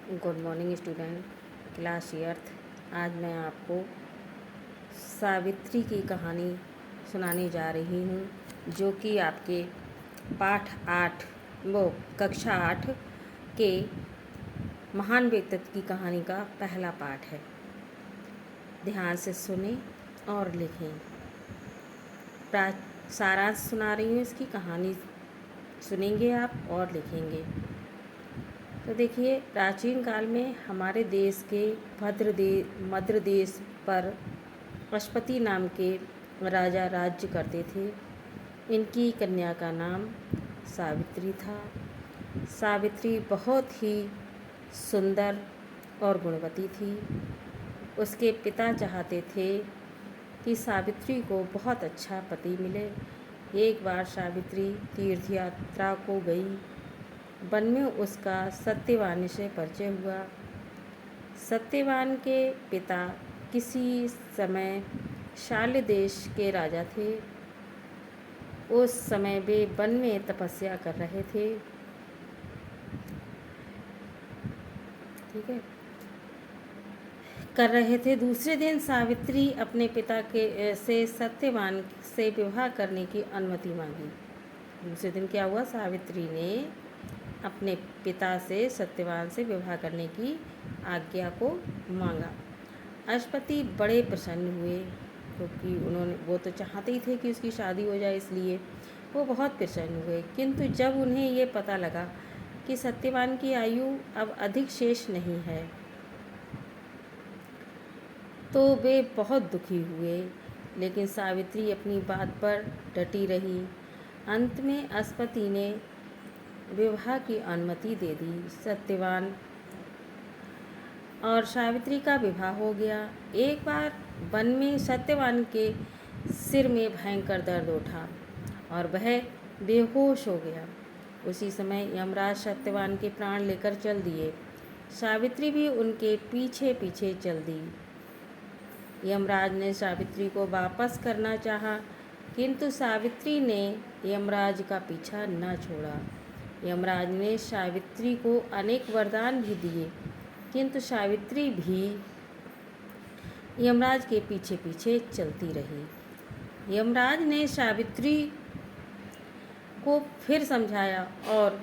Good morning student, class eighth. आज मैं आपको सावित्री की कहानी सुनाने जा रही हूँ, जो कि आपके पाठ 8 कक्षा 8 के महान व्यक्तित्व की कहानी का पहला पाठ है। ध्यान से सुने और लिखें। सारांश सुना रही हूँ, इसकी कहानी सुनेंगे आप और लिखेंगे। तो देखिए, प्राचीन काल में हमारे देश के मध्य देश पर पशुपति नाम के राजा राज्य करते थे। इनकी कन्या का नाम सावित्री था। सावित्री बहुत ही सुंदर और गुणवती थी। उसके पिता चाहते थे कि सावित्री को बहुत अच्छा पति मिले। एक बार सावित्री तीर्थ यात्रा को गई। वन में उसका सत्यवान से परिचय हुआ। सत्यवान के पिता किसी समय शाल्य देश के राजा थे। उस समय वे वन में तपस्या कर रहे थे। दूसरे दिन सावित्री अपने पिता से सत्यवान से विवाह करने की अनुमति मांगी। दूसरे दिन क्या हुआ? सावित्री ने अपने पिता से सत्यवान से विवाह करने की आज्ञा को मांगा। पशुपति बड़े प्रसन्न हुए, क्योंकि वो तो चाहते ही थे कि उसकी शादी हो जाए, इसलिए वो बहुत प्रसन्न हुए। किंतु जब उन्हें ये पता लगा कि सत्यवान की आयु अब अधिक शेष नहीं है, तो वे बहुत दुखी हुए। लेकिन सावित्री अपनी बात पर डटी रही। अंत में पशुपति ने विवाह की अनुमति दे दी। सत्यवान और सावित्री का विवाह हो गया। एक बार वन में सत्यवान के सिर में भयंकर दर्द उठा और वह बेहोश हो गया। उसी समय यमराज सत्यवान के प्राण लेकर चल दिए। सावित्री भी उनके पीछे पीछे चल दी। यमराज ने सावित्री को वापस करना चाहा, किंतु सावित्री ने यमराज का पीछा न छोड़ा। यमराज ने सावित्री को अनेक वरदान भी दिए, किंतु सावित्री भी यमराज के पीछे पीछे चलती रही। यमराज ने सावित्री को फिर समझाया और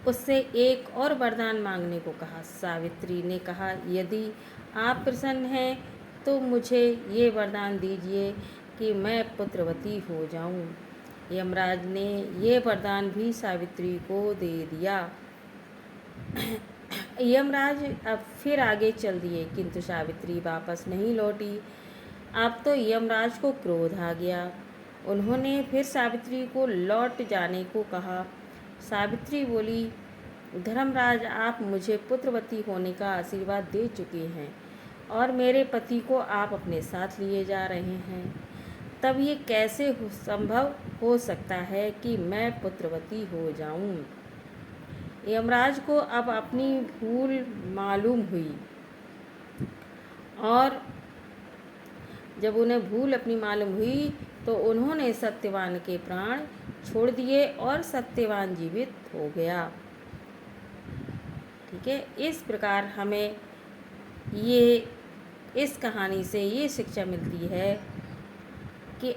उससे एक और वरदान मांगने को कहा। सावित्री ने कहा, यदि आप प्रसन्न हैं तो मुझे ये वरदान दीजिए कि मैं पुत्रवती हो जाऊं। यमराज ने ये वरदान भी सावित्री को दे दिया। यमराज अब फिर आगे चल दिए, किंतु सावित्री वापस नहीं लौटी। अब तो यमराज को क्रोध आ गया। उन्होंने फिर सावित्री को लौट जाने को कहा। सावित्री बोली, धर्मराज, आप मुझे पुत्रवती होने का आशीर्वाद दे चुके हैं और मेरे पति को आप अपने साथ लिए जा रहे हैं। तब ये कैसे संभव हो सकता है कि मैं पुत्रवती हो जाऊं? यमराज को अब अपनी भूल मालूम हुई और जब उन्हें भूल अपनी मालूम हुई तो उन्होंने सत्यवान के प्राण छोड़ दिए और सत्यवान जीवित हो गया। ठीक है, इस प्रकार हमें इस कहानी से ये शिक्षा मिलती है कि